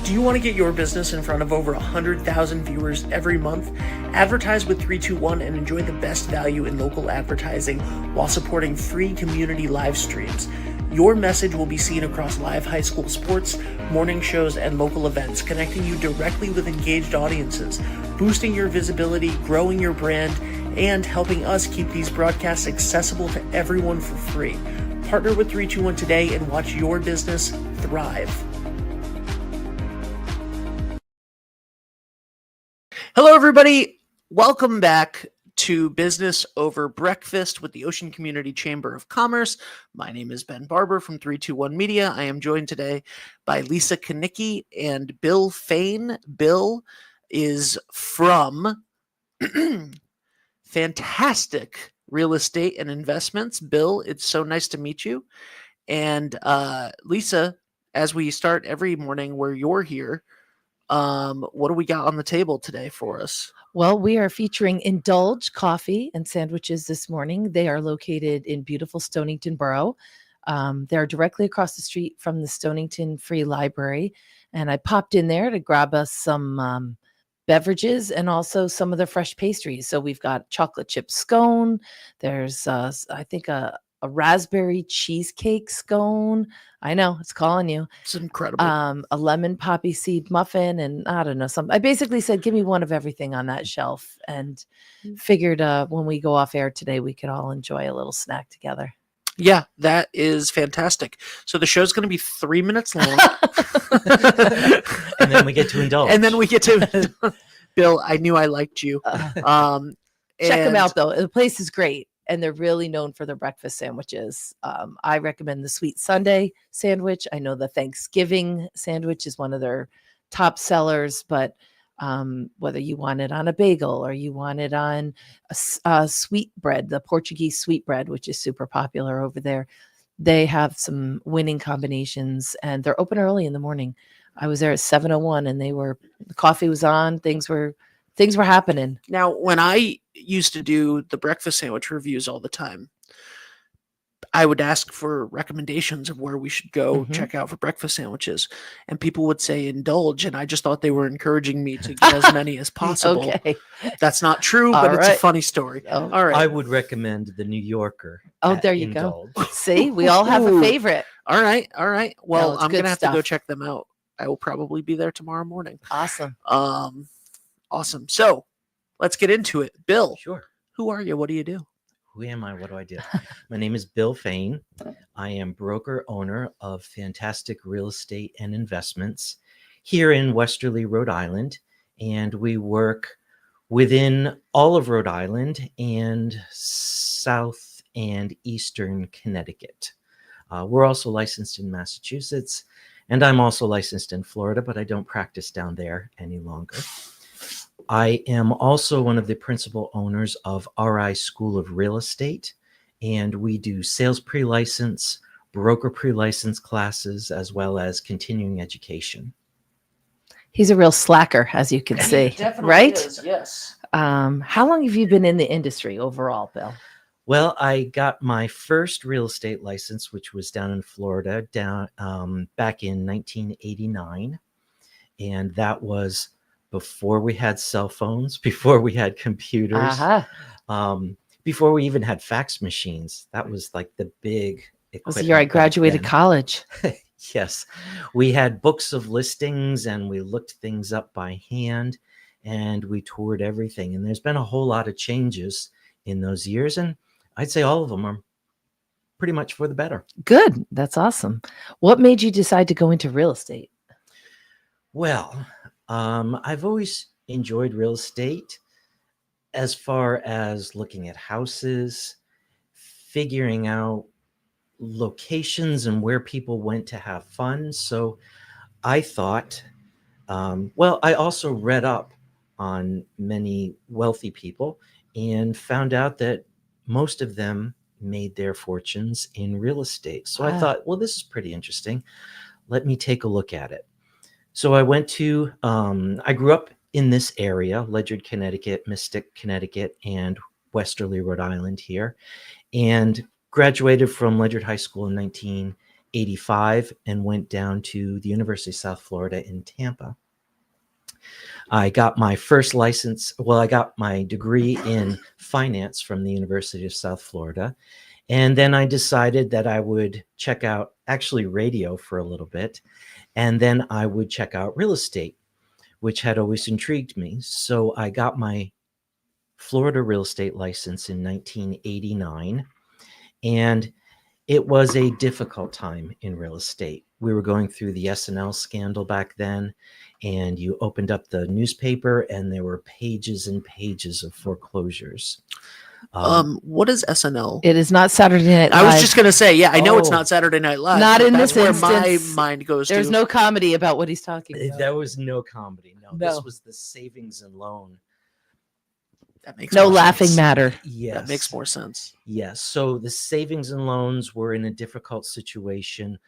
Do you want to get your business in front of over 100,000 viewers every month? Advertise with 321 and enjoy the best value in local advertising while supporting free community live streams. Your message will be seen across live high school sports, morning shows, and local events, connecting you directly with engaged audiences, boosting your visibility, growing your brand, and helping us keep these broadcasts accessible to everyone for free. Partner with 321 today and watch your business thrive. Hello, everybody. Welcome back to Business Over Breakfast with the Ocean Community Chamber of Commerce. My name is Ben Barber from 321 Media. I am joined today by Lisa Kanicki and Bill Fain. Bill is from Fantastic Real Estate and Investments. Bill, it's so nice to meet you. And Lisa, as we start every morning where you're here, what do we got on the table today for us? Well, we are featuring Indulge Coffee and Sandwiches this morning. They are located in beautiful Stonington Borough. They're directly across the street from the Stonington Free Library. And I popped in there to grab us some beverages and also some of the fresh pastries. So we've got chocolate chip scone. There's, I think, a raspberry cheesecake scone. I know, it's calling you. It's incredible. A lemon poppy seed muffin, and I don't know, I basically said, give me one of everything on that shelf, and figured when we go off air today, we could all enjoy a little snack together. Yeah, that is fantastic. So the show's going to be 3 minutes long. And then we get to indulge. Bill, I knew I liked you. Check them out, though. The place is great. And they're really known for their breakfast sandwiches. I recommend the Sweet Sunday sandwich. I know the Thanksgiving sandwich is one of their top sellers, but whether you want it on a bagel or you want it on a sweet bread, the Portuguese sweet bread, which is super popular over there, they have some winning combinations, and they're open early in the morning. I was there at 7:01, and the coffee was on. Things were happening. Now, when I used to do the breakfast sandwich reviews all the time, I would ask for recommendations of where we should go check out for breakfast sandwiches, and people would say Indulge, and I just thought they were encouraging me to get as many as possible. Okay. That's not true, but it's a funny story. Oh. All right. I would recommend the New Yorker. Oh, there you go. See, we all have a favorite. All right. Well, No, I'm going to have stuff. to go check them out. I will probably be there tomorrow morning. Awesome. Awesome. So let's get into it. Bill, Sure. Who are you? What do you do? Who am I? What do I do? My name is Bill Fain. I am broker owner of Fantastic Real Estate and Investments here in Westerly, Rhode Island. And we work within all of Rhode Island and South and Eastern Connecticut. We're also licensed in Massachusetts, and I'm also licensed in Florida, but I don't practice down there any longer. I am also one of the principal owners of RI School of Real Estate, and we do sales pre-license, broker pre-license classes, as well as continuing education. He's a real slacker, as you can see, Definitely right? is, yes. How long have you been in the industry overall, Bill? Well, I got my first real estate license, which was down in Florida, back in 1989, and that was before we had cell phones, before we had computers, before we even had fax machines. That was like the big equipment. It was the year I graduated college. Yes. We had books of listings, and we looked things up by hand, and we toured everything. And there's been a whole lot of changes in those years, and I'd say all of them are pretty much for the better. Good. That's awesome. What made you decide to go into real estate? Well, I've always enjoyed real estate as far as looking at houses, figuring out locations and where people went to have fun. So I thought, I also read up on many wealthy people and found out that most of them made their fortunes in real estate. So I thought, well, this is pretty interesting. Let me take a look at it. So I went to, I grew up in this area, Ledyard, Connecticut, Mystic, Connecticut, and Westerly, Rhode Island here, and graduated from Ledyard High School in 19 85 and went down to the University of South Florida in Tampa. I got my first license. Well, I got my degree in finance from the University of South Florida. And then I decided that I would check out actually radio for a little bit. And then I would check out real estate, which had always intrigued me. So I got my Florida real estate license in 1989. And it was a difficult time in real estate. We were going through the S&L scandal back then, and you opened up the newspaper and there were pages and pages of foreclosures. What is SNL? It is not Saturday Night Live. I was just gonna say, yeah, I know it's Oh. not Saturday Night Live. Not but in that's this where instance. my mind goes There's to. no comedy about what he's talking about. There was no comedy. No, No. this was the savings and loan. That makes No more laughing sense. matter. Yes. That makes more sense. Yes. So the savings and loans were in a difficult situation.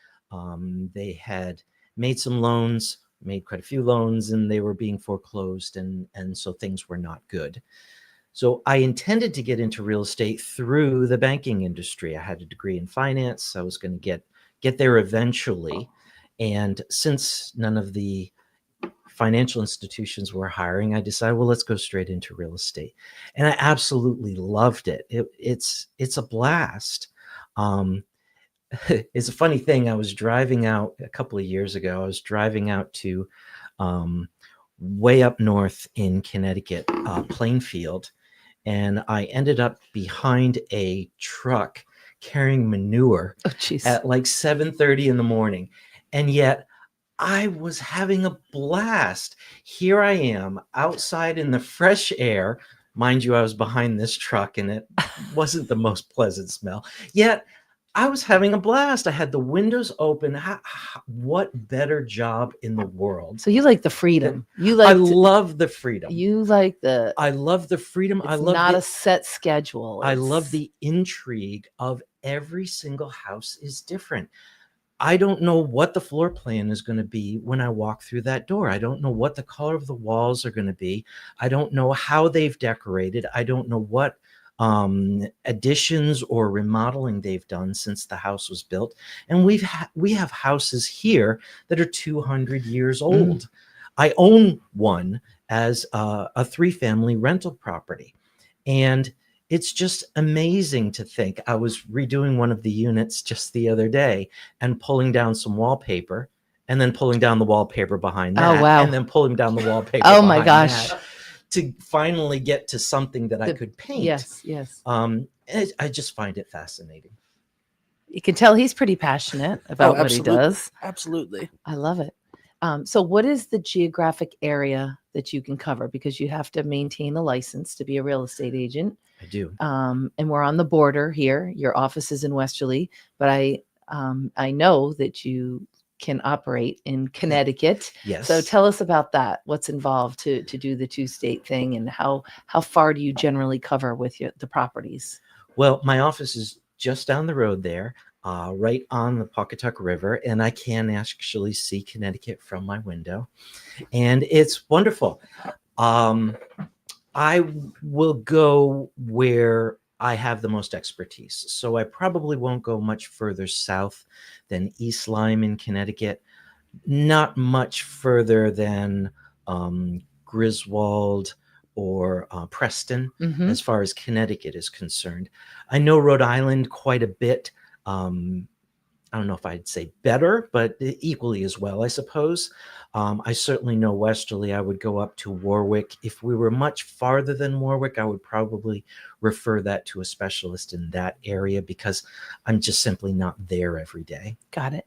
They had made some loans, made quite a few loans, and they were being foreclosed, and so things were not good. So I intended to get into real estate through the banking industry. I had a degree in finance. I was going to get there eventually. And since none of the financial institutions were hiring, I decided, well, let's go straight into real estate. And I absolutely loved it. It's a blast. It's a funny thing. I was driving out a couple of years ago. I was driving out to way up north in Connecticut, Plainfield, and I ended up behind a truck carrying manure Oh, jeez. at like 7:30 in the morning. And yet I was having a blast. Here I am outside in the fresh air. Mind you, I was behind this truck and it wasn't the most pleasant smell. Yet I was having a blast. I had the windows open. What better job in the world? So you like the freedom. You I like love the freedom. you like the I love the freedom. I it's love not the, a set schedule. I love It's- the intrigue of every single house is different. I don't know what the floor plan is going to be when I walk through that door. I don't know what the color of the walls are going to be. I don't know how they've decorated. I don't know what additions or remodeling they've done since the house was built. And we have houses here that are 200 years old. I own one as a 3-family rental property. And it's just amazing to think. I was redoing one of the units just the other day and pulling down some wallpaper and then pulling down the wallpaper behind that. Oh, wow. And then pulling down the wallpaper Oh, my behind gosh. that to finally get to something that I could paint. Yes, yes. I just find it fascinating. You can tell he's pretty passionate about what he absolutely. does. Absolutely. I love it. So what is the geographic area that you can cover? Because you have to maintain a license to be a real estate agent. I do. And we're on the border here. Your office is in Westerly, but I know that you can operate in Connecticut. Yes. So tell us about that. What's involved to do the 2-state thing, and how far do you generally cover with the properties? Well, my office is just down the road there, right on the Pawcatuck River, and I can actually see Connecticut from my window, and it's wonderful. I will go where I have the most expertise. So I probably won't go much further south than East Lyme in Connecticut, not much further than Griswold or Preston, Mhm. as far as Connecticut is concerned. I know Rhode Island quite a bit. I don't know if I'd say better, but equally as well, I suppose. I certainly know Westerly. I would go up to Warwick. If we were much farther than Warwick, I would probably refer that to a specialist in that area because I'm just simply not there every day. Got it.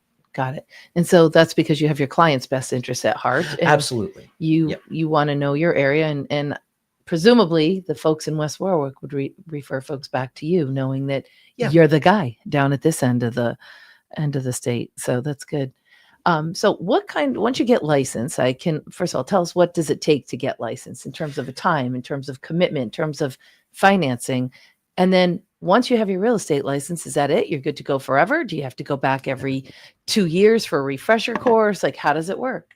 And so that's because you have your client's best interest at heart. And Absolutely. You want to know your area, and presumably the folks in West Warwick would refer folks back to you, knowing that you're the guy down at this end of the state. So that's good. So once you get licensed, first of all, tell us, what does it take to get licensed in terms of a time, in terms of commitment, in terms of financing? And then once you have your real estate license, is that it? You're good to go forever? Do you have to go back every 2 years for a refresher course? Like, how does it work?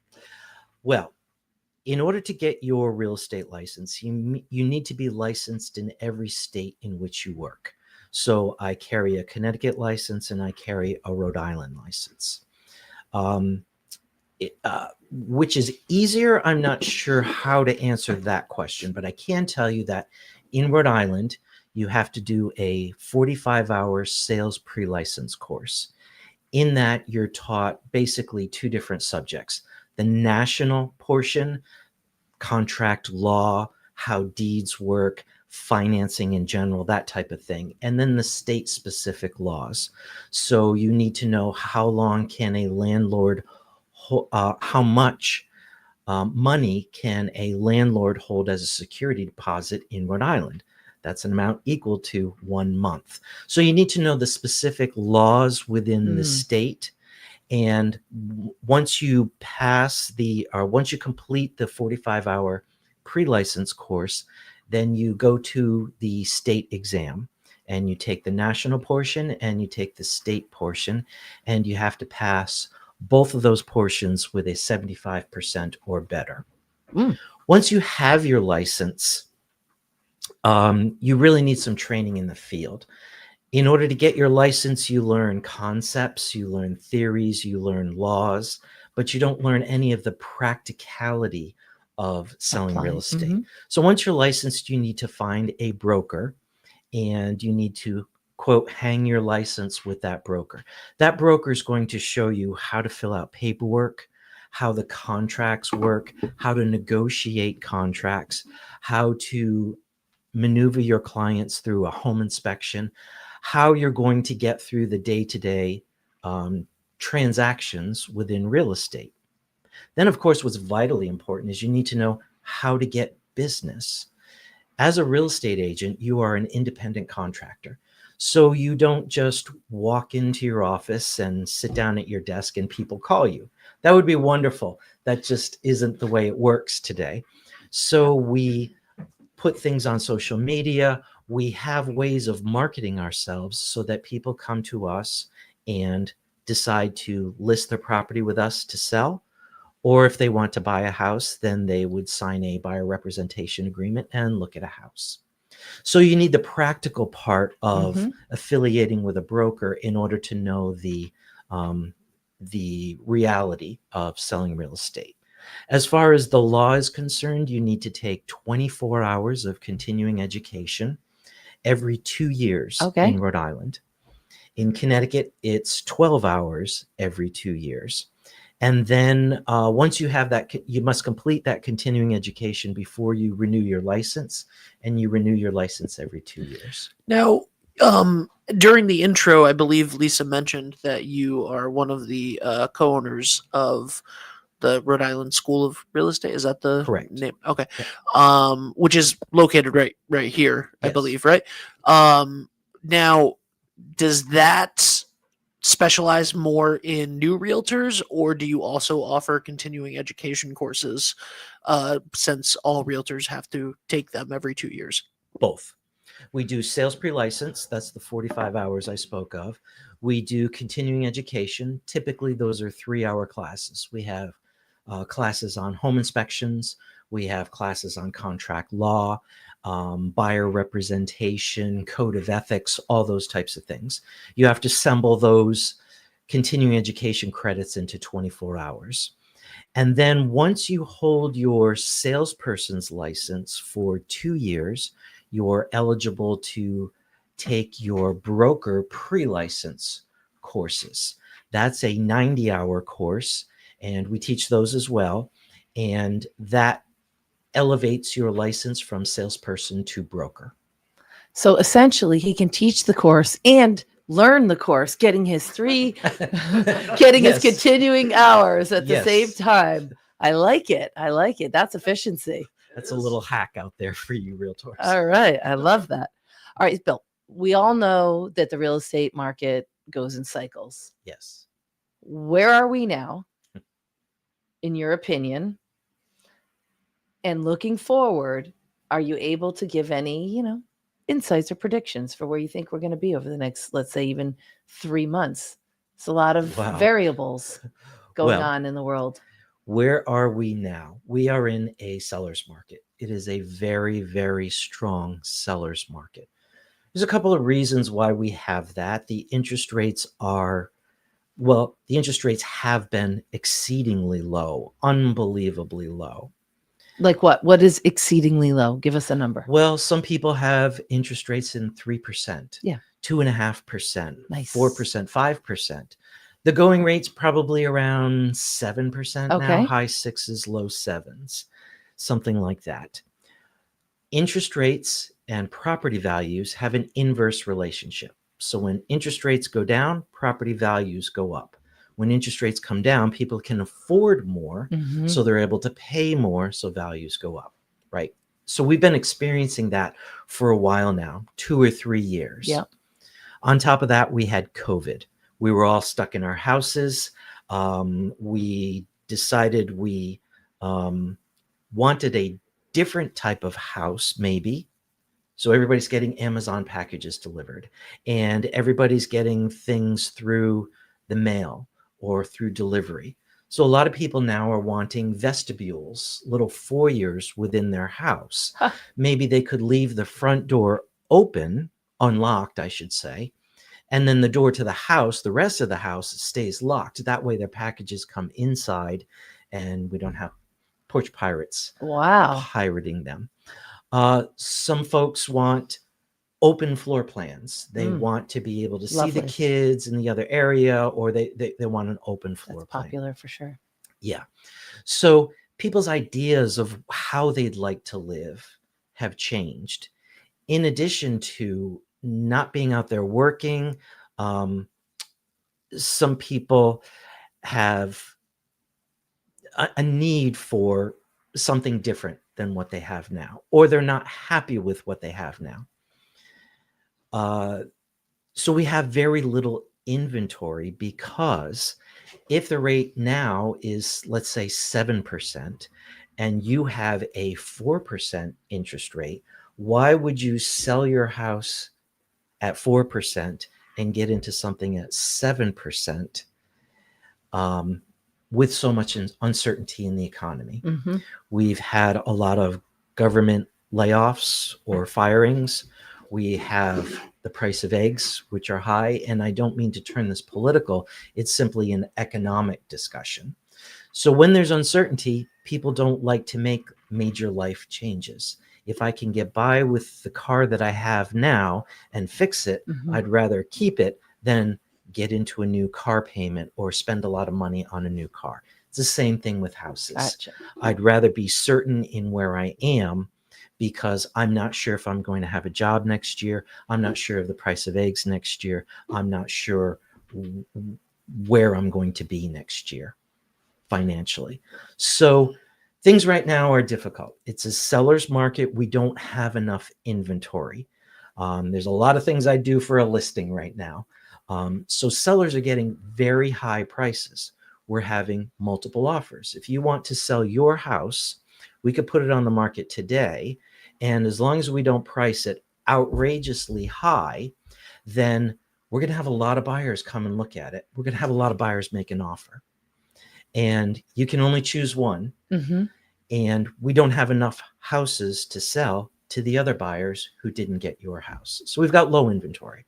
Well, in order to get your real estate license, you need to be licensed in every state in which you work. So I carry a Connecticut license and I carry a Rhode Island license. Um, which is easier? I'm not sure how to answer that question, but I can tell you that in Rhode Island, you have to do a 45-hour sales pre-license course. In that, you're taught basically two different subjects: the national portion, contract law, how deeds work, financing in general, that type of thing, and then the state specific laws. So you need to know how long can a landlord, how much money can a landlord hold as a security deposit in Rhode Island. That's an amount equal to 1 month. So you need to know the specific laws within the state. And once you once you complete the 45-hour pre-license course, then you go to the state exam and you take the national portion and you take the state portion, and you have to pass both of those portions with a 75% or better. Once you have your license, you really need some training in the field. In order to get your license, you learn concepts, you learn theories, you learn laws, but you don't learn any of the practicality of selling real estate. So once you're licensed, you need to find a broker, and you need to, quote, hang your license with that broker. That broker is going to show you how to fill out paperwork, how the contracts work, how to negotiate contracts, how to maneuver your clients through a home inspection, how you're going to get through the day-to-day transactions within real estate. Then, of course, what's vitally important is you need to know how to get business. As a real estate agent, you are an independent contractor. So you don't just walk into your office and sit down at your desk and people call you. That would be wonderful. That just isn't the way it works today. So we put things on social media. We have ways of marketing ourselves so that people come to us and decide to list their property with us to sell. Or if they want to buy a house, then they would sign a buyer representation agreement and look at a house. So you need the practical part of affiliating with a broker in order to know the reality of selling real estate. As far as the law is concerned, you need to take 24 hours of continuing education every 2 years in Rhode Island. In Connecticut, it's 12 hours every 2 years. And then once you have that, you must complete that continuing education before you renew your license, and you renew your license every 2 years. Now, during the intro, I believe Lisa mentioned that you are one of the co-owners of the Rhode Island School of Real Estate. Is that the Correct. name? Okay. Yeah. Which is located right here, I believe, right? Now, does that specialize more in new realtors, or do you also offer continuing education courses, since all realtors have to take them every 2 years? Both. We do sales pre-license. That's the 45 hours I spoke of. We do continuing education. Typically, those are 3-hour classes. We have classes on home inspections. We have classes on contract law, buyer representation, code of ethics, all those types of things. You have to assemble those continuing education credits into 24 hours. And then once you hold your salesperson's license for 2 years, you're eligible to take your broker pre-license courses. That's a 90-hour course, and we teach those as well. And that elevates your license from salesperson to broker. So essentially, he can teach the course and learn the course, getting his his continuing hours at the same time. I like it. That's efficiency. That's a little hack out there for you realtors. All right. I love that. All right, Bill, we all know that the real estate market goes in cycles. Yes. Where are we now, in your opinion? And looking forward, are you able to give any, insights or predictions for where you think we're going to be over the next, let's say, even 3 months? It's a lot of variables going on in the world. Where are we now? We are in a seller's market. It is a very, very strong seller's market. There's a couple of reasons why we have that. The interest rates have been exceedingly low, unbelievably low. Like what? What is exceedingly low? Give us a number. Well, some people have interest rates in 3%, Yeah. 2.5%, Nice. 4%, 5%. The going rate's probably around 7% now, Okay. high sixes, low sevens, something like that. Interest rates and property values have an inverse relationship. So when interest rates go down, property values go up. When interest rates come down, people can afford more, Mhm. so they're able to pay more, so values go up, right? So we've been experiencing that for a while now, 2 or 3 years. Yep. On top of that, we had COVID. We were all stuck in our houses. We decided we wanted a different type of house, maybe. So everybody's getting Amazon packages delivered, and everybody's getting things through the mail or through delivery. So a lot of people now are wanting vestibules, little foyers within their house. Huh. Maybe they could leave the front door open, unlocked, I should say, and then the door to the house, the rest of the house stays locked. That way their packages come inside and we don't have porch pirates Wow. pirating them. Some folks want open floor plans. They want to be able to see the Lovely. kids in the other area, or they want an open floor That's plan. popular for sure. Yeah. So people's ideas of how they'd like to live have changed. In addition to not being out there working, some people have a need for something different than what they have now, or they're not happy with what they have now. So we have very little inventory, because if the rate now is, let's say, 7%, and you have a 4% interest rate, why would you sell your house at 4% and get into something at 7%? With so much uncertainty in the economy. Mm-hmm. We've had a lot of government layoffs or firings. We have the price of eggs, which are high. And I don't mean to turn this political. It's simply an economic discussion. So when there's uncertainty, people don't like to make major life changes. If I can get by with the car that I have now and fix it, I'd rather keep it than get into a new car payment or spend a lot of money on a new car. It's the same thing with houses. Gotcha. I'd rather be certain in where I am, because I'm not sure if I'm going to have a job next year. I'm not sure of the price of eggs next year. I'm not sure where I'm going to be next year financially. So things right now are difficult. It's a seller's market. We don't have enough inventory. There's a lot of things I do for a listing right now. So sellers are getting very high prices. We're having multiple offers. If you want to sell your house, we could put it on the market today. And as long as we don't price it outrageously high, then we're going to have a lot of buyers come and look at it. We're going to have a lot of buyers make an offer. And you can only choose one. Mm-hmm. And we don't have enough houses to sell to the other buyers who didn't get your house. So we've got low inventory.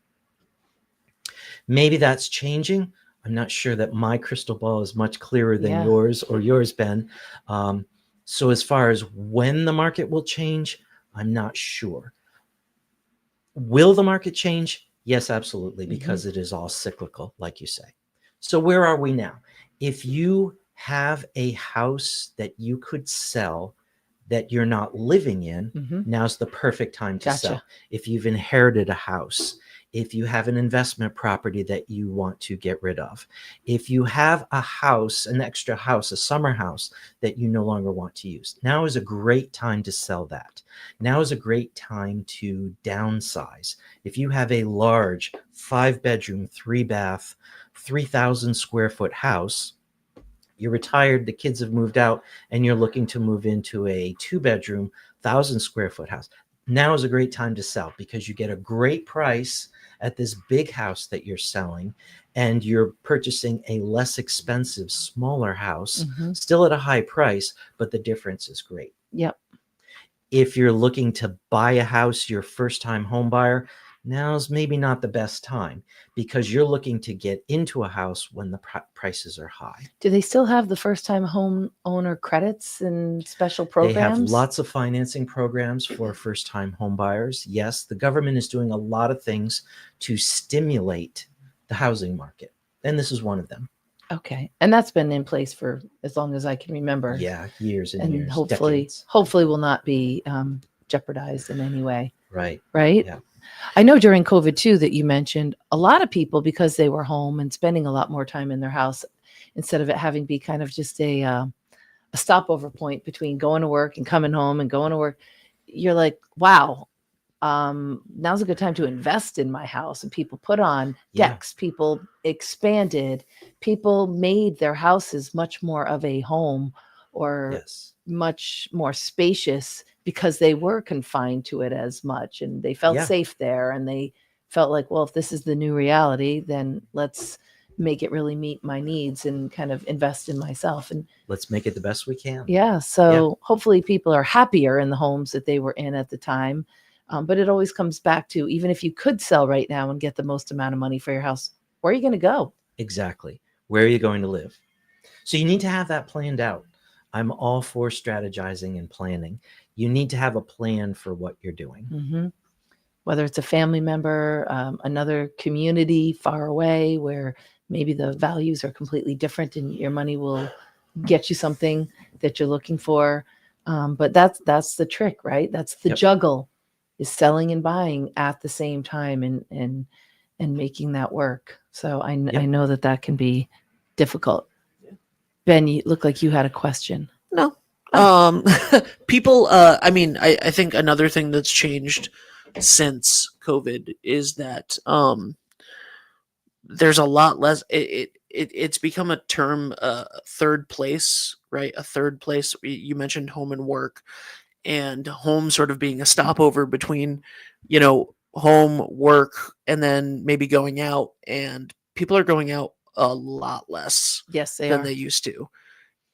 Maybe that's changing. I'm not sure that my crystal ball is much clearer than yours or yours, Ben. So as far as when the market will change, I'm not sure. Will the market change? Yes, absolutely, because it is all cyclical, like you say. So where are we now? If you have a house that you could sell that you're not living in, now's the perfect time to sell. If you've inherited a house, if you have an investment property that you want to get rid of, if you have a house, an extra house, a summer house that you no longer want to use, now is a great time to sell that. Now is a great time to downsize. If you have a large 5-bedroom, 3-bath, 3,000 square foot house, you're retired, the kids have moved out, and you're looking to move into a 2-bedroom, 1,000 square foot house. Now is a great time to sell, because you get a great price at this big house that you're selling, and you're purchasing a less expensive, smaller house, still at a high price, but the difference is great. Yep. If you're looking to buy a house, you're a first-time home buyer, now's maybe not the best time because you're looking to get into a house when the prices are high. Do they still have the first time home owner credits and special They have programs? lots of financing programs for first time home buyers. Yes, the government is doing a lot of things to stimulate the housing market, and this is one of them. Okay. And that's been in place for as long as I can remember. Yeah, years and, and years, hopefully decades. will not be jeopardized in any way. Right. Yeah. I know during COVID too that you mentioned a lot of people, because they were home and spending a lot more time in their house, instead of it having be kind of just a stopover point between going to work and coming home and going to work, you're like, wow, now's a good time to invest in my house. And people put on decks, people expanded, people made their houses much more of a home, or much more spacious, because they were confined to it as much and they felt safe there, and they felt like, well, if this is the new reality, then let's make it really meet my needs and kind of invest in myself, and let's make it the best we can. So hopefully people are happier in the homes that they were in at the time. But it always comes back to, even if you could sell right now and get the most amount of money for your house, where are you going to go? Exactly. Where are you going to live? So you need to have that planned out. I'm all for strategizing and planning. You need to have a plan for what you're doing. Mm-hmm. Whether it's a family member, another community far away where maybe the values are completely different and your money will get you something that you're looking for. But that's the trick, right? That's the juggle, is selling and buying at the same time, and making that work. So I know that can be difficult. Ben, you look like you had a question. No. People, I mean, I think another thing that's changed since COVID is that there's a lot less, it's become a term, third place, right? A third place. You mentioned home and work, and home sort of being a stopover between, home, work, and then maybe going out. And people are going out a lot less than they used to.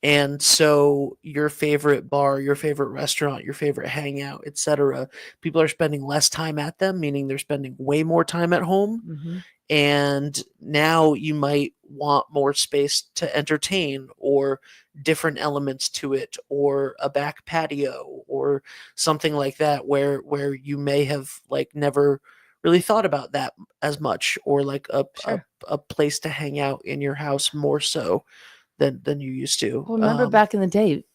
And so your favorite bar, your favorite restaurant, your favorite hangout, etc., people are spending less time at them, meaning they're spending way more time at home. Mm-hmm. And now you might want more space to entertain, or different elements to it, or a back patio, or something like that, where you may have never really thought about that as much, or a place to hang out in your house more so than you used to. Well, remember back in the day,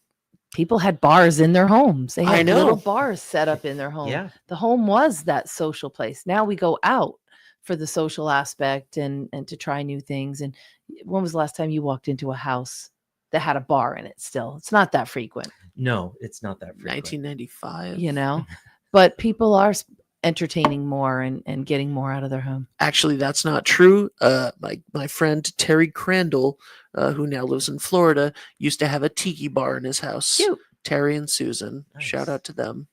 people had bars in their homes. They had little bars set up in their home. Yeah. The home was that social place. Now we go out for the social aspect and to try new things. And when was the last time you walked into a house that had a bar in it still? It's not that frequent. No, it's not that frequent. 1995. But people are entertaining more and getting more out of their home. Actually, that's not true. My friend Terry Crandall, who now lives in Florida, used to have a tiki bar in his house. Cute. Terry and Susan, shout out to them.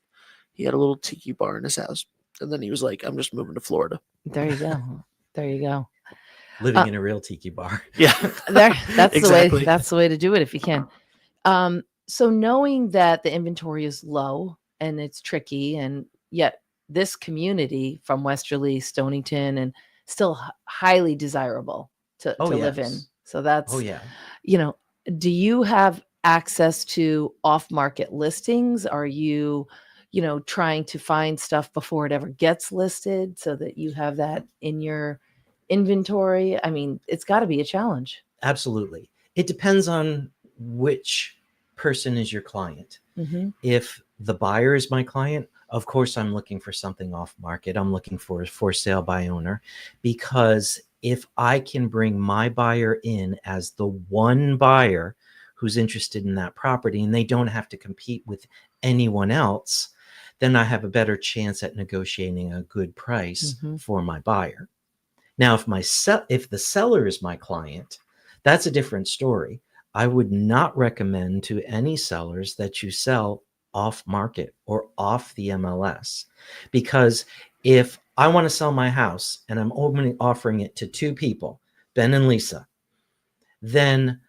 He had a little tiki bar in his house, and then he was like, "I'm just moving to Florida." There you go. There you go. Living in a real tiki bar. Yeah, that's exactly. the way. That's the way to do it if you can. So knowing that the inventory is low and it's tricky, and yet this community from Westerly, Stonington, and still highly desirable to live in. So that's, do you have access to off-market listings? Are you, trying to find stuff before it ever gets listed so that you have that in your inventory? I mean, it's got to be a challenge. Absolutely. It depends on which person is your client. Mm-hmm. If the buyer is my client, of course, I'm looking for something off market. I'm looking for sale by owner, because if I can bring my buyer in as the one buyer who's interested in that property, and they don't have to compete with anyone else, then I have a better chance at negotiating a good price for my buyer. Now, if the seller is my client, that's a different story. I would not recommend to any sellers that you sell off market or off the MLS, because if I want to sell my house and I'm only offering it to two people, Ben and Lisa, then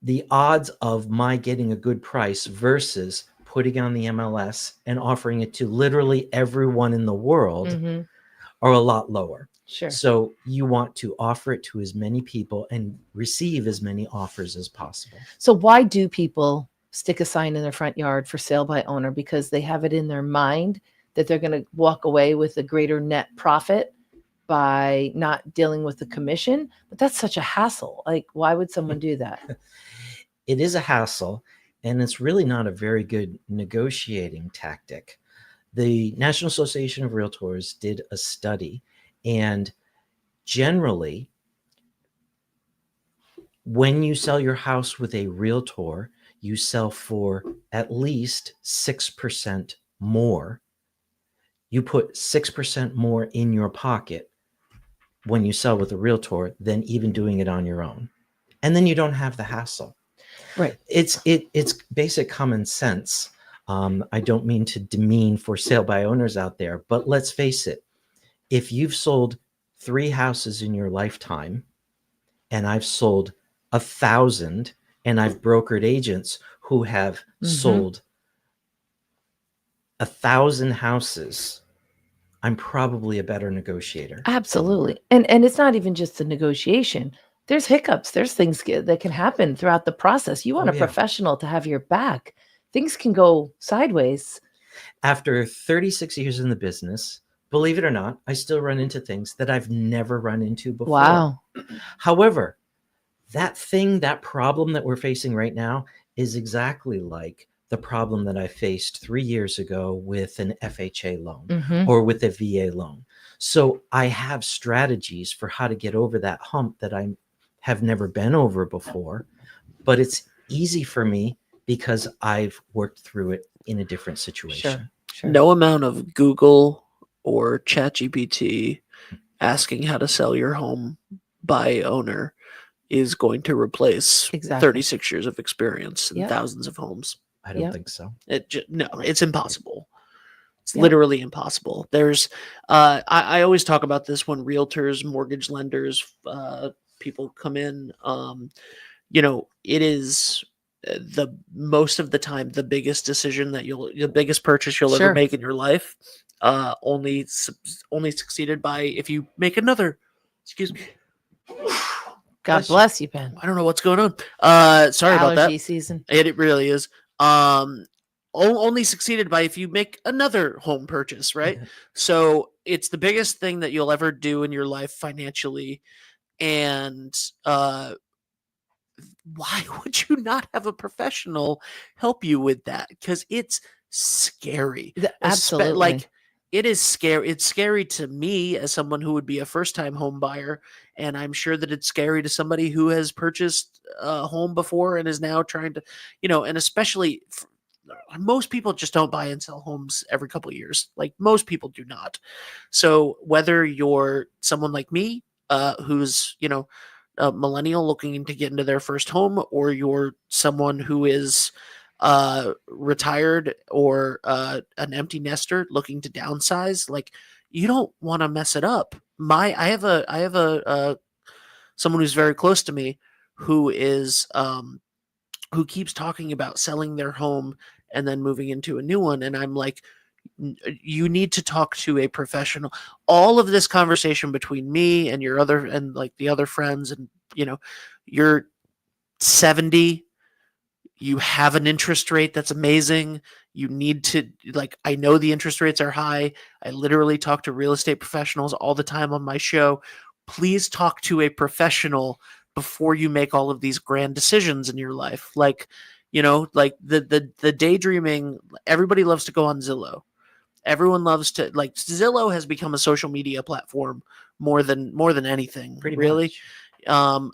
the odds of my getting a good price versus putting on the MLS and offering it to literally everyone in the world, are a lot lower. Sure. So you want to offer it to as many people and receive as many offers as possible. So why do people stick a sign in their front yard for sale by owner? Because they have it in their mind that they're going to walk away with a greater net profit by not dealing with the commission. But that's such a hassle. Like, why would someone do that? It is a hassle, and it's really not a very good negotiating tactic. The National Association of Realtors did a study, and generally, when you sell your house with a realtor, you sell for at least 6% more. You put 6% more in your pocket when you sell with a realtor than even doing it on your own. And then you don't have the hassle. Right. It's basic common sense. I don't mean to demean for sale by owners out there, but let's face it. If you've sold 3 houses in your lifetime, and I've sold 1,000, and I've brokered agents who have sold 1,000 houses, I'm probably a better negotiator. Absolutely. And it's not even just the negotiation. There's hiccups. There's things that can happen throughout the process. You want a professional to have your back. Things can go sideways. After 36 years in the business, believe it or not, I still run into things that I've never run into before. Wow. However, that problem that we're facing right now is exactly like the problem that I faced 3 years ago with an FHA loan or with a VA loan. So I have strategies for how to get over that hump that I have never been over before, but it's easy for me because I've worked through it in a different situation. Sure. No amount of Google or ChatGPT asking how to sell your home by owner is going to replace 36 years of experience and thousands of homes. I don't think so. No, it's impossible. It's literally impossible. There's, I always talk about this when realtors, mortgage lenders, people come in. It is most of the time the biggest decision the biggest purchase you'll ever make in your life. Only succeeded by if you make another. Excuse me. God bless you, Ben. I don't know what's going on. Sorry about that. Allergy season. It really is. Only succeeded by if you make another home purchase, right? So it's the biggest thing that you'll ever do in your life financially. And why would you not have a professional help you with that? Because it's scary. Absolutely. It is scary. It's scary to me as someone who would be a first-time home buyer, and I'm sure that it's scary to somebody who has purchased a home before and is now trying to, and especially most people just don't buy and sell homes every couple of years. Like most people do not. So whether you're someone like me, who's, a millennial looking to get into their first home, or you're someone who is retired or an empty nester looking to downsize, like you don't want to mess it up. I have a someone who's very close to me who is who keeps talking about selling their home and then moving into a new one, and I'm like, you need to talk to a professional. All of this conversation between me and your other and like the other friends, and you're 70, you have an interest rate that's amazing. You need to, I know the interest rates are high. I literally talk to real estate professionals all the time on my show. Please talk to a professional before you make all of these grand decisions in your life. The daydreaming, everybody loves to go on Zillow. Everyone loves to, Zillow has become a social media platform more than anything. Pretty really. much.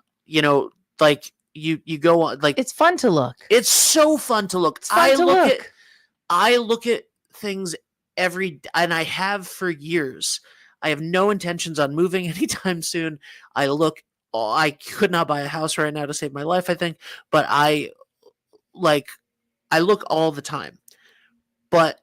You go on, it's fun to look. It's so fun to look. I look at things and I have for years. I have no intentions on moving anytime soon. I could not buy a house right now to save my life, I think, but I look all the time. But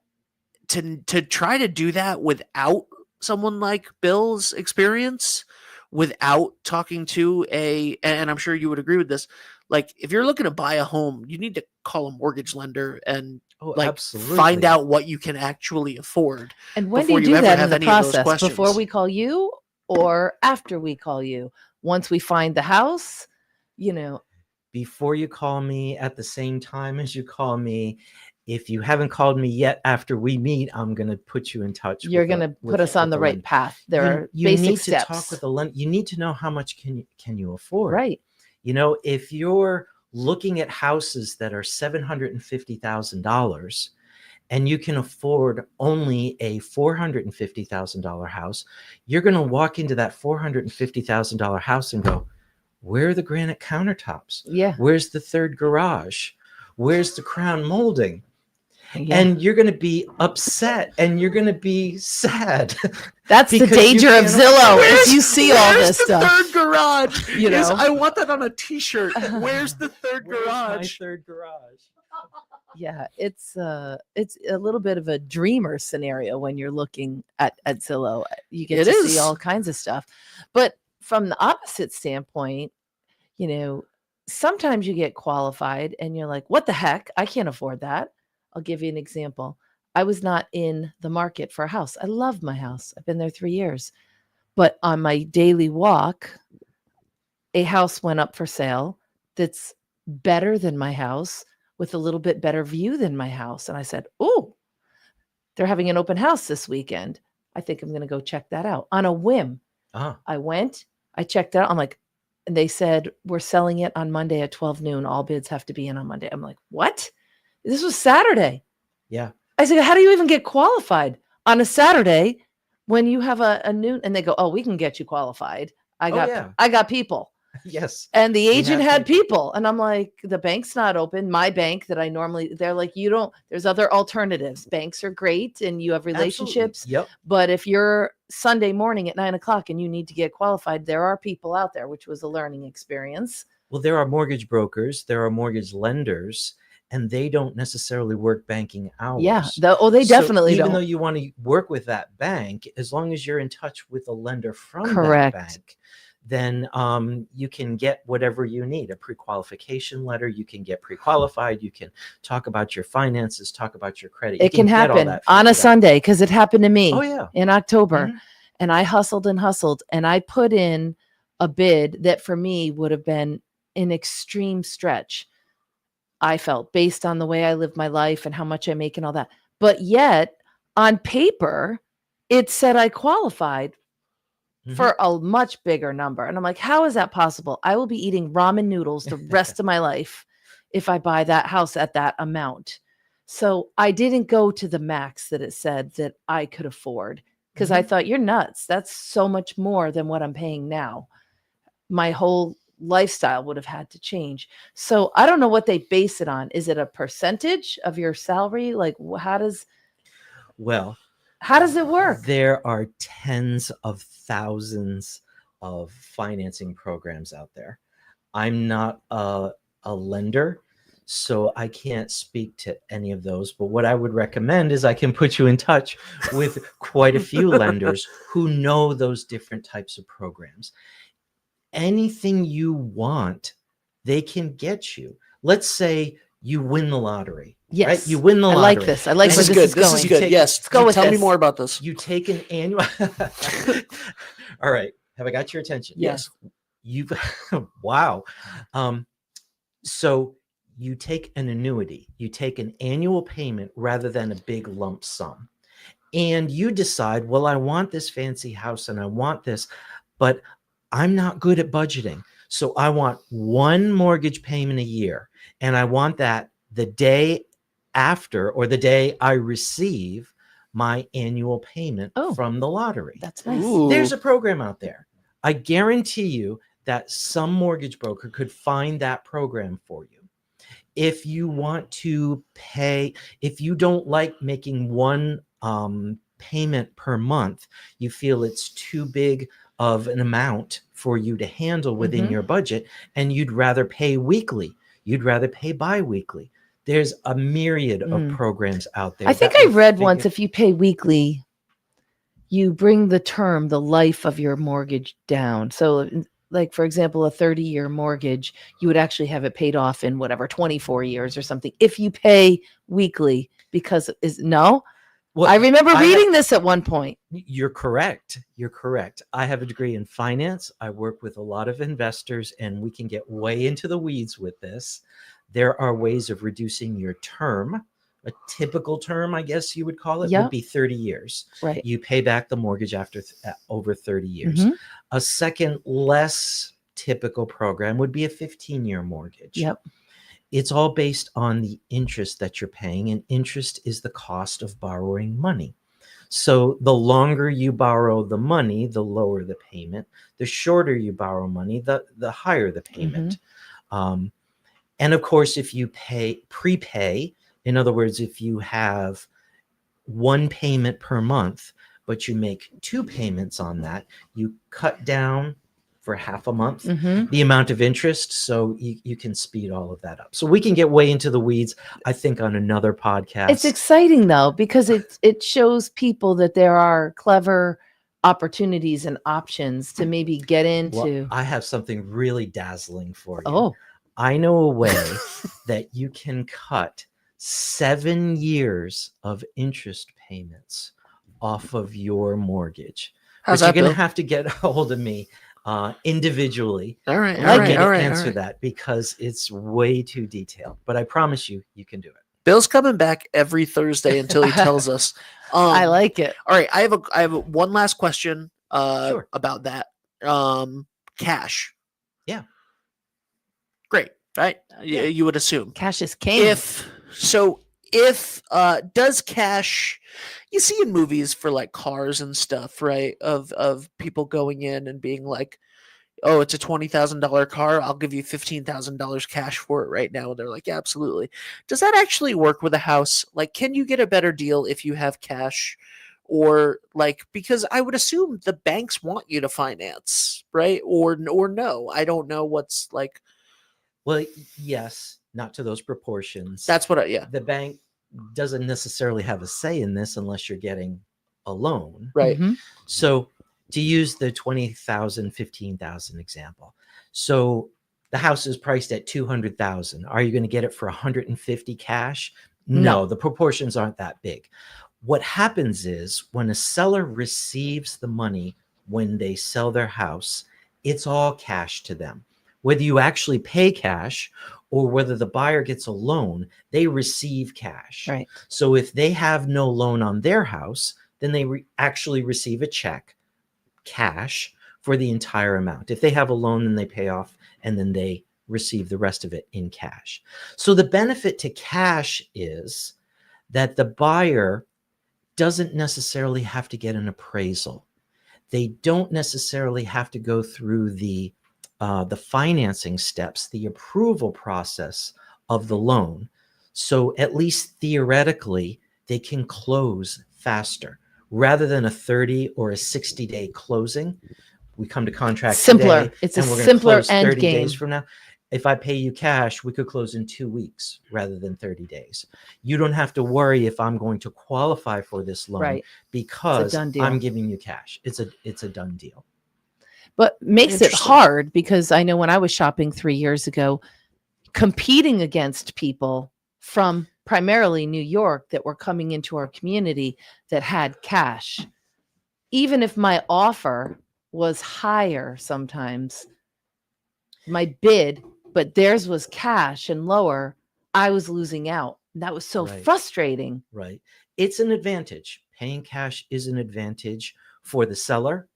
to try to do that without someone like Bill's experience, without talking to and I'm sure you would agree with this, if you're looking to buy a home, you need to call a mortgage lender and Oh, Like absolutely. find out what you can actually afford. And when do before you you do ever that in have the any of those process? Before questions. we call you or after we call you? Once we find the house, you know, Before you call me, at the same time as you call me. If you haven't called me yet after we meet, I'm going to put you in touch. you're going to put us on the right path. There are You basic need to steps. talk with a lender. You need to know how much can you afford. Right. You know, if you're looking at houses that are $750,000 and you can afford only a $450,000 house, you're going to walk into that $450,000 house and go, where are the granite countertops? Yeah. Where's the third garage? Where's the crown molding? Yeah. And you're going to be upset and you're going to be sad. That's the because you danger of can't Zillow. afford it. Is you see all Where's this the stuff. third garage? You know? I want that on a t-shirt. Where's the third Where's my garage? third garage? Yeah, it's a little bit of a dreamer scenario when you're looking at Zillow. You get It to is. see all kinds of stuff. But from the opposite standpoint, you know, sometimes you get qualified and you're like, what the heck? I can't afford that. I'll give you an example. I was not in the market for a house. I love my house. I've been there 3 years. But on my daily walk, a house went up for sale that's better than my house with a little bit better view than my house. And I said, oh, they're having an open house this weekend. I think I'm going to go check that out on a whim. I went, I checked it out. I'm like, and they said, we're selling it on Monday at 12 noon. All bids have to be in on Monday. I'm like, what? This was Saturday. Yeah. I said, how do you even get qualified on a Saturday when you have a noon? And they go, oh, we can get you qualified. I got people. Yes. And the agent had people. And I'm like, the bank's not open. My bank that I normally, they're like, there's other alternatives. Banks are great and you have relationships. Absolutely. Yep. But if you're Sunday morning at 9:00 and you need to get qualified, there are people out there, which was a learning experience. Well, there are mortgage brokers, there are mortgage lenders, and they don't necessarily work banking hours. Yeah. They definitely even don't. though you want to work with that bank, as long as you're in touch with a lender from Correct. that bank, then you can get whatever you need, a pre-qualification letter. You can get pre-qualified. You can talk about your finances, talk about your credit. It can happen on a Sunday because it happened to me in October. Mm-hmm. And I hustled and I put in a bid that for me would have been an extreme stretch. I felt based on the way I live my life and how much I make and all that. But yet on paper, it said I qualified for a much bigger number. And I'm like, how is that possible? I will be eating ramen noodles the rest of my life if I buy that house at that amount. So I didn't go to the max that it said that I could afford because I thought, you're nuts. That's so much more than what I'm paying now. My whole lifestyle would have had to change. So I don't know what they base it on. Is it a percentage of your salary? Like how does it work? There are tens of thousands of financing programs out there. I'm not a lender, so I can't speak to any of those. But what I would recommend is I can put you in touch with quite a few lenders who know those different types of programs. Anything you want, they can get you. Let's say you win the lottery. Yes. Right? You win the lottery. I like this. I like where this is going. This is good. Yes. Let's go with Tell me this. more about this. You take an annual. All right. Have I got your attention? Yes. You've wow. So you take an annuity. You take an annual payment rather than a big lump sum. And you decide, well, I want this fancy house and I want this, but I'm not good at budgeting. So I want one mortgage payment a year. And I want that the day after or the day I receive my annual payment from the lottery. That's nice. Ooh. There's a program out there. I guarantee you that some mortgage broker could find that program for you. If you want to pay, if you don't like making one payment per month, you feel it's too big of an amount for you to handle within your budget, and you'd rather pay weekly, you'd rather pay bi-weekly. There's a myriad of programs out there. I think I read once if you pay weekly, you bring the life of your mortgage down. So like for example, a 30-year mortgage, you would actually have it paid off in whatever 24 years or something if you pay weekly because no. Well, I remember reading this at one point. You're correct. You're correct. I have a degree in finance. I work with a lot of investors, and we can get way into the weeds with this. There are ways of reducing your term. A typical term, I guess you would call it, would be 30 years. Right. You pay back the mortgage after over 30 years. Mhm. A second, less typical program would be a 15-year mortgage. Yep. It's all based on the interest that you're paying, and interest is the cost of borrowing money. So the longer you borrow the money, the lower the payment. The shorter you borrow money, the higher the payment. And of course, if you prepay, in other words, if you have one payment per month, but you make two payments on that, you cut down for half a month the amount of interest, so you can speed all of that up. So we can get way into the weeds, I think, on another podcast. It's exciting though, because it shows people that there are clever opportunities and options to maybe get into. Well, I have something really dazzling for you. Oh, I know a way that you can cut 7 years of interest payments off of your mortgage. How's But that, you're going Bill? to have to get a hold of me individually. All right, And all I'm right, going all to right. answer that because it's way too detailed. But I promise you can do it. Bill's coming back every Thursday until he tells us. I like it. All right, I have one last question Sure. about that. Cash. Yeah. Great, right? Yeah. You would assume. Cash is king. If does cash, you see in movies for like cars and stuff, right? Of people going in and being like, oh, it's a $20,000 car. I'll give you $15,000 cash for it right now. And they're like, yeah, absolutely. Does that actually work with a house? Like, can you get a better deal if you have cash? Or like, because I would assume the banks want you to finance, right? Or no, I don't know what's like. Well, yes, not to those proportions. That's what yeah. The bank doesn't necessarily have a say in this unless you're getting a loan. Right. So to use the 20,000, 15,000 example. So the house is priced at 200,000. Are you going to get it for 150 cash? No, the proportions aren't that big. What happens is when a seller receives the money when they sell their house, it's all cash to them. Whether you actually pay cash or whether the buyer gets a loan, they receive cash. Right. So if they have no loan on their house, then they actually receive a check, cash, for the entire amount. If they have a loan, then they pay off and then they receive the rest of it in cash. So the benefit to cash is that the buyer doesn't necessarily have to get an appraisal. They don't necessarily have to go through the financing steps, the approval process of the loan. So at least theoretically, they can close faster rather than a 30 or a 60-day closing. We come to contract simpler. today, It's and a we're going to simpler close end 30 game. days from now. If I pay you cash, we could close in 2 weeks rather than 30 days. You don't have to worry if I'm going to qualify for this loan, Right. because done deal. I'm giving you cash. It's a done deal. But makes it Interesting. hard because I know when I was shopping 3 years ago, competing against people from primarily New York that were coming into our community that had cash, even if my offer was higher sometimes, my bid, but theirs was cash and lower, I was losing out. That was so Right. frustrating. Right. It's an advantage. Paying cash is an advantage for the seller,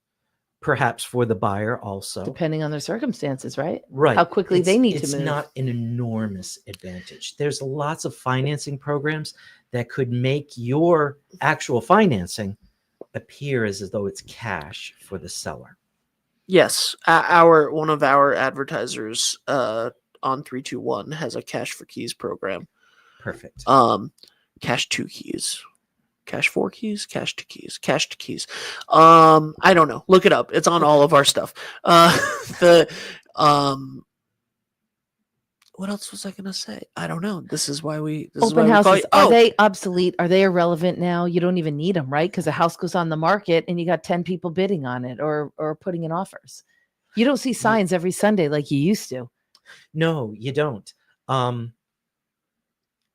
perhaps for the buyer also. Depending on their circumstances, right? Right. How quickly they need to It's move. not an enormous advantage. There's lots of financing programs that could make your actual financing appear as though it's cash for the seller. Yes, one of our advertisers on 321 has a cash for keys program. Perfect. Cash 2 keys, cash 4 keys, cash 2 keys, cash 2 keys. I don't know. Look it up. It's on all of our stuff. What else was I gonna say? I don't know. This is why we Open call houses, you- are they obsolete? Are they irrelevant now? You don't even need them, right? Because a house goes on the market and you got 10 people bidding on it or putting in offers. You don't see signs every Sunday like you used to. No, you don't.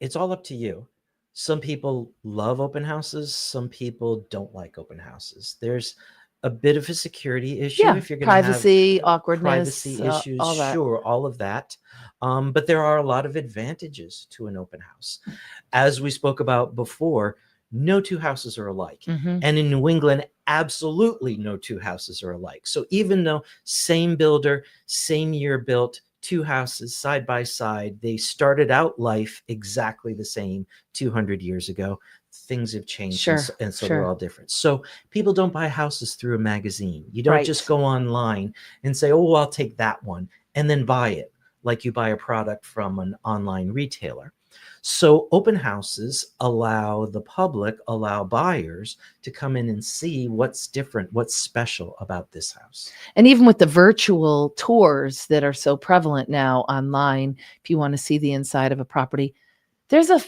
It's all up to you. Some people love open houses. Some people don't like open houses. There's a bit of a security issue Yeah, if you're going to have privacy, awkwardness, privacy issues, all that. sure, all of that. But there are a lot of advantages to an open house. As we spoke about before, no two houses are alike. Mhm. And in New England, absolutely no two houses are alike. So even though same builder, same year built, two houses side by side, they started out life exactly the same 200 years ago. Things have changed, Sure, and so sure. they're all different. So people don't buy houses through a magazine. You don't Right. just go online and say, oh, I'll take that one, and then buy it like you buy a product from an online retailer. So open houses allow the public, allow buyers to come in and see what's different, what's special about this house. And even with the virtual tours that are so prevalent now online, if you want to see the inside of a property, there's a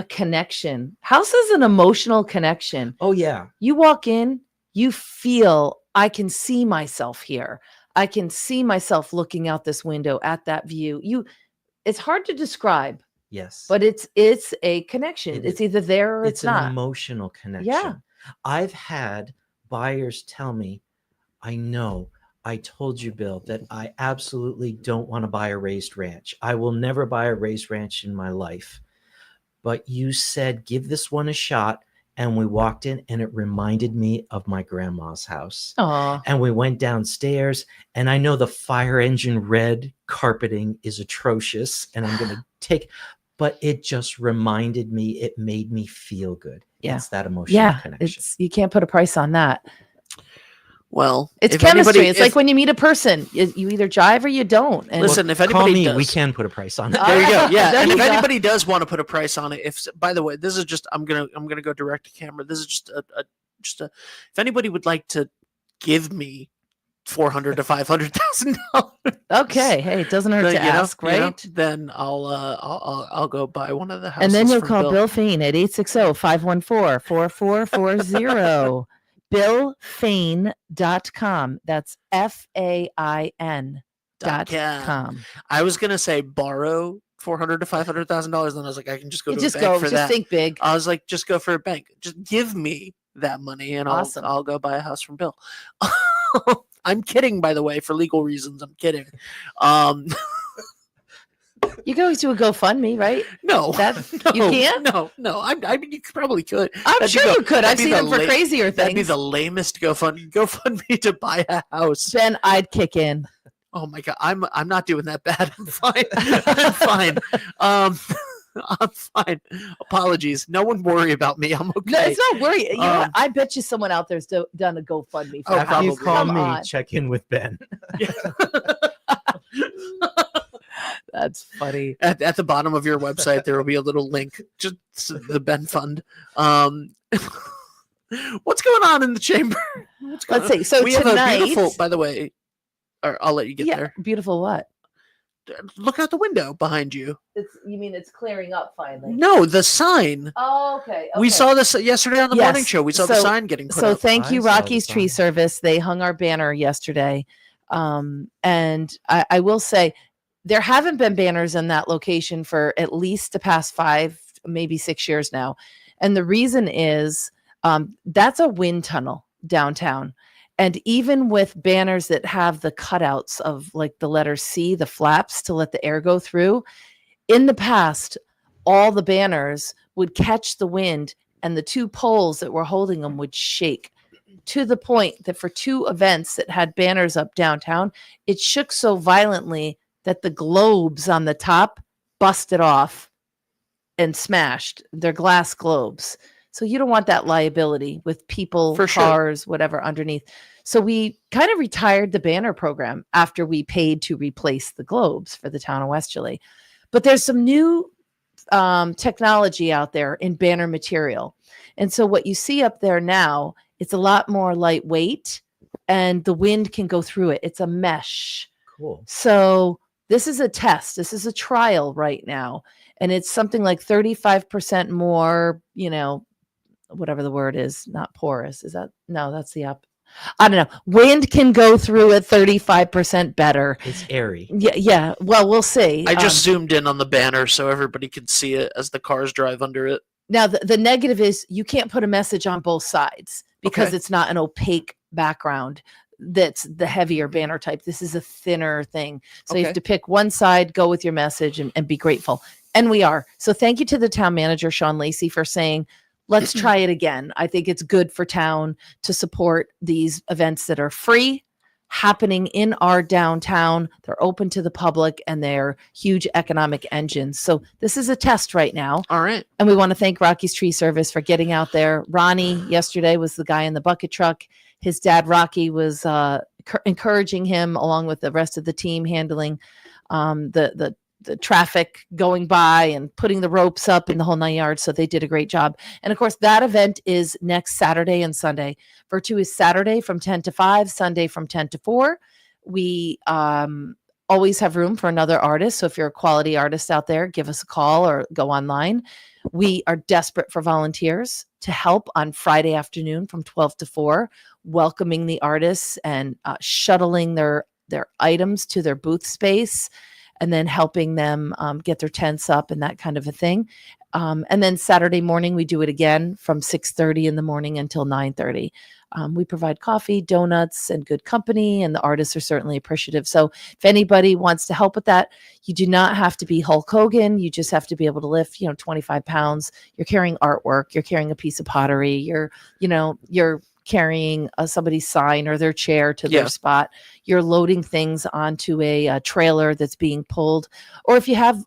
connection. House is an emotional connection. Oh, yeah. You walk in, you feel, I can see myself here. I can see myself looking out this window at that view. It's hard to describe. Yes. But it's a connection. It's either there or it's not. An emotional connection. Yeah. I've had buyers tell me, I know I told you, Bill, that I absolutely don't want to buy a raised ranch. I will never buy a raised ranch in my life. But you said, give this one a shot. And we walked in and it reminded me of my grandma's house. Aww. And we went downstairs, and I know the fire engine red carpeting is atrocious, and I'm going to take, but it just reminded me, it made me feel good. Yeah. It's that emotional connection. You can't put a price on that. Well, it's chemistry. It's like when you meet a person, you either jive or you don't. And listen, if Call anybody me, does, we can put a price on it. There you go. Yeah, There and you if go. anybody does want to put a price on it, by the way, this is just I'm gonna go direct to camera. This is just if anybody would like to give me $400,000 to $500,000. Okay, hey, it doesn't hurt to ask, right? Then I'll go buy one of the houses. And then you'll from call Bill Fain at 860-514-4440. BillFain.com. That's FAIN.com. I was gonna say borrow $400,000 to $500,000. Then I was like, I can just go to a bank for that. Just think big. I was like, just go for a bank. Just give me that money, and I'll go buy a house from Bill. I'm kidding, by the way, for legal reasons. I'm kidding. You can always do a GoFundMe, right? No, you can't. No. I mean, you probably could. I'm sure you could. I've seen them for crazier things. That'd be the lamest GoFundMe to buy a house. Then I'd kick in. Oh my god, I'm not doing that bad. I'm fine. I'm fine. I'm fine. Apologies. No one worry about me. I'm okay. No, it's not worry. You know what? I bet you someone out there's done a GoFundMe. For After you call Come me, on. check in with Ben. That's funny. At the bottom of your website, there will be a little link, just the Ben Fund. What's going on in the chamber? Let's see. So we tonight, have a beautiful, by the way, or I'll let you get there. Beautiful what? Look out the window behind you. You mean it's clearing up finally? No, the sign. Oh, okay. We saw this yesterday on the morning show. We saw the sign getting put up. Thank you, Rocky's Tree Service. They hung our banner yesterday. And I will say there haven't been banners in that location for at least the past 5, maybe 6 years now. And the reason is that's a wind tunnel downtown. And even with banners that have the cutouts of like the letter C, the flaps to let the air go through, in the past, all the banners would catch the wind and the 2 poles that were holding them would shake to the point that for 2 events that had banners up downtown, it shook so violently that the globes on the top busted off and smashed. They're glass globes. So you don't want that liability with people, cars, whatever underneath. So we kind of retired the banner program after we paid to replace the globes for the town of Westerly. But there's some new technology out there in banner material. And so what you see up there now, it's a lot more lightweight and the wind can go through it. It's a mesh. Cool. So this is a test. This is a trial right now. And it's something like 35% more, whatever the word is, not porous. Is that? No, that's the I don't know. Wind can go through at 35% better. It's airy. Yeah. Well, we'll see. I just zoomed in on the banner so everybody could see it as the cars drive under it. Now, the negative is you can't put a message on both sides because it's not an opaque background. That's the heavier banner type. This is a thinner thing. So you have to pick one side, go with your message, and be grateful. And we are. So thank you to the town manager, Sean Lacey, for saying, let's try it again. I think it's good for town to support these events that are free, happening in our downtown. They're open to the public, and they're huge economic engines. So this is a test right now. All right. And we want to thank Rocky's Tree Service for getting out there. Ronnie yesterday was the guy in the bucket truck. His dad, Rocky, was encouraging him along with the rest of the team, handling the traffic going by and putting the ropes up in the whole 9 yards. So they did a great job. And of course, that event is next Saturday and Sunday. Virtue is Saturday from 10 to 5, Sunday from 10 to 4. We always have room for another artist. So if you're a quality artist out there, give us a call or go online. We are desperate for volunteers to help on Friday afternoon from 12 to 4, welcoming the artists and shuttling their items to their booth space, and then helping them get their tents up and that kind of a thing. And then Saturday morning, we do it again from 6:30 in the morning until 9:30. We provide coffee, donuts, and good company, and the artists are certainly appreciative. So if anybody wants to help with that, you do not have to be Hulk Hogan. You just have to be able to lift, 25 pounds. You're carrying artwork. You're carrying a piece of pottery. You're carrying somebody's sign or their chair to their spot. You're loading things onto a trailer that's being pulled. Or if you have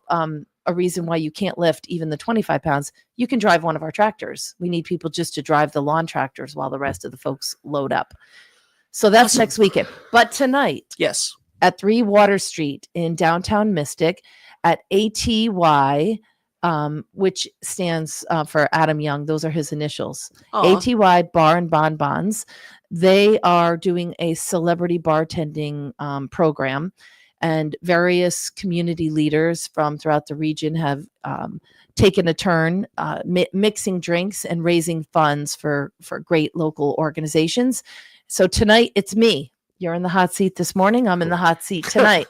a reason why you can't lift even the 25 pounds, you can drive one of our tractors. We need people just to drive the lawn tractors while the rest of the folks load up. So that's next weekend. But tonight, yes, at 3 Water Street in downtown Mystic at ATY, which stands for Adam Young. Those are his initials. ATY Bar and Bonbons. They are doing a celebrity bartending program, and various community leaders from throughout the region have taken a turn mixing drinks and raising funds for great local organizations. So tonight it's me. You're in the hot seat this morning. I'm in the hot seat tonight.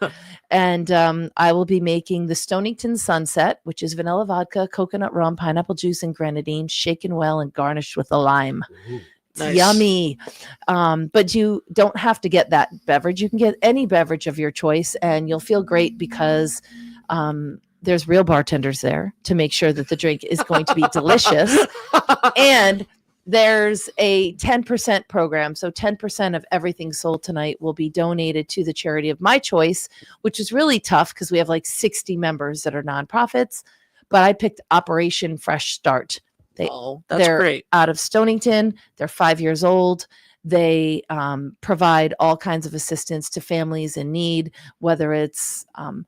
And I will be making the Stonington Sunset, which is vanilla vodka, coconut rum, pineapple juice, and grenadine, shaken well and garnished with a lime. Ooh. Nice. Yummy. But you don't have to get that beverage. You can get any beverage of your choice, and you'll feel great because there's real bartenders there to make sure that the drink is going to be delicious. And there's a 10% program. So 10% of everything sold tonight will be donated to the charity of my choice, which is really tough because we have like 60 members that are nonprofits. But I picked Operation Fresh Start. They're great. Out of Stonington. They're 5 years old. They provide all kinds of assistance to families in need, whether it's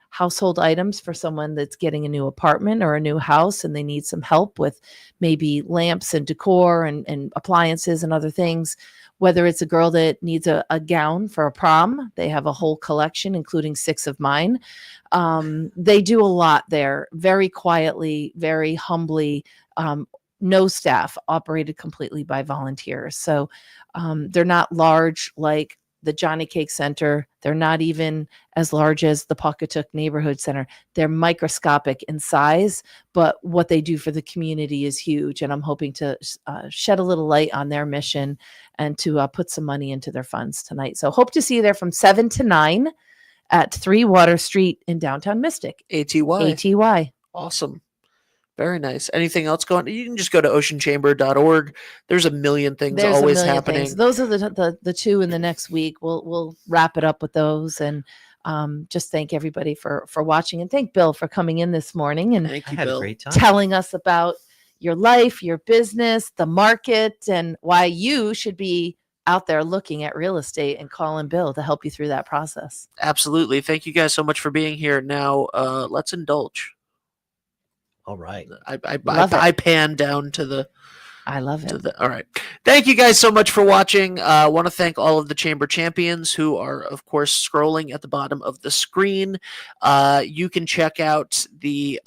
household items for someone that's getting a new apartment or a new house and they need some help with maybe lamps and decor and appliances and other things, whether it's a girl that needs a gown for a prom. They have a whole collection, including 6 of mine. They do a lot there, very quietly, very humbly. No staff, operated completely by volunteers. So they're not large like the Johnny Cake Center. They're not even as large as the Pawcatuck Neighborhood Center. They're microscopic in size, but what they do for the community is huge. And I'm hoping to shed a little light on their mission and to put some money into their funds tonight. So hope to see you there from 7 to 9 at 3 Water Street in downtown Mystic. ATY. Awesome. Very nice. Anything else going? You can just go to oceanchamber.org. There's a million things always happening. Those are the 2 in the next week. We'll wrap it up with those, and just thank everybody for watching, and thank Bill for coming in this morning and Thank you, I had Bill. a great time. telling us about your life, your business, the market, and why you should be out there looking at real estate and calling Bill to help you through that process. Absolutely. Thank you guys so much for being here. Now, let's indulge. All right. I pan down to the. I love it. All right. Thank you guys so much for watching. I want to thank all of the Chamber champions who are, of course, scrolling at the bottom of the screen. You can check out the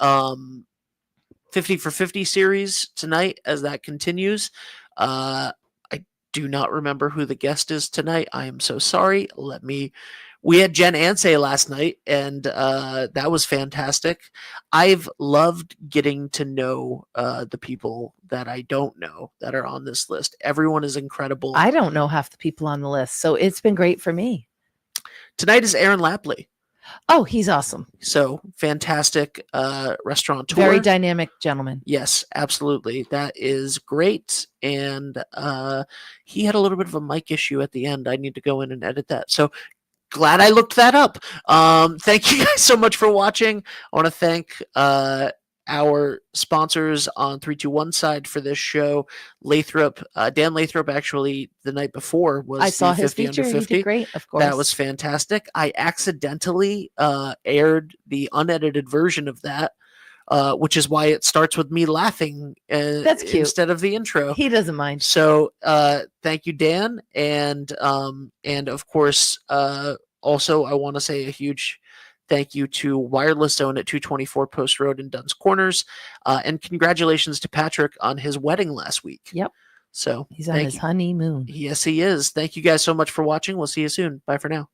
50 for 50 series tonight as that continues. I do not remember who the guest is tonight. I am so sorry. We had Jen Ansay last night, and that was fantastic. I've loved getting to know the people that I don't know that are on this list. Everyone is incredible. I don't know half the people on the list, so it's been great for me. Tonight is Aaron Lapley. Oh, he's awesome. So fantastic restaurateur. Very dynamic gentleman. Yes, absolutely. That is great. And he had a little bit of a mic issue at the end. I need to go in and edit that. So glad I looked that up. Thank you guys so much for watching. I want to thank our sponsors on 321 side for this show. Lathrop, Dan Lathrop, actually the night before was I saw his 50 feature. under 50. He did great, of course. That was fantastic. I accidentally aired the unedited version of that, which is why it starts with me laughing. That's cute. Instead of the intro. He doesn't mind. So thank you, Dan, and of course, also I want to say a huge thank you to Wireless Zone at 224 Post Road in Dunn's Corners, and congratulations to Patrick on his wedding last week. Yep. So he's on his honeymoon. Yes, he is. Thank you guys so much for watching. We'll see you soon. Bye for now.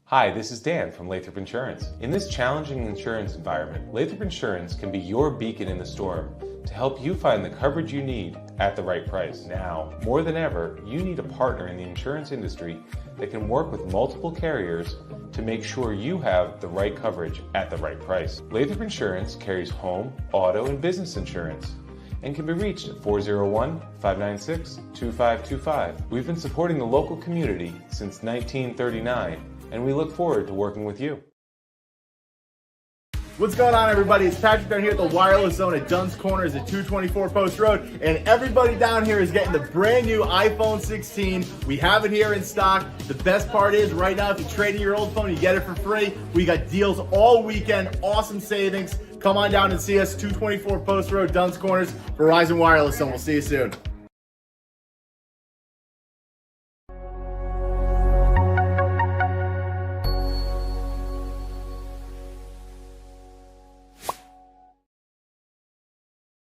Hi, this is Dan from Lathrop Insurance. In this challenging insurance environment, Lathrop Insurance can be your beacon in the storm to help you find the coverage you need at the right price. Now, more than ever, you need a partner in the insurance industry that can work with multiple carriers to make sure you have the right coverage at the right price. Lathrop Insurance carries home, auto, and business insurance and can be reached at 401-596-2525. We've been supporting the local community since 1939, and we look forward to working with you. What's going on, everybody? It's Patrick down here at the Wireless Zone at Dunn's Corners at 224 Post Road, and everybody down here is getting the brand new iPhone 16. We have it here in stock. The best part is right now, if you trade in your old phone, you get it for free. We got deals all weekend, awesome savings. Come on down and see us, 224 Post Road, Dunn's Corners, Verizon Wireless Zone. We'll see you soon.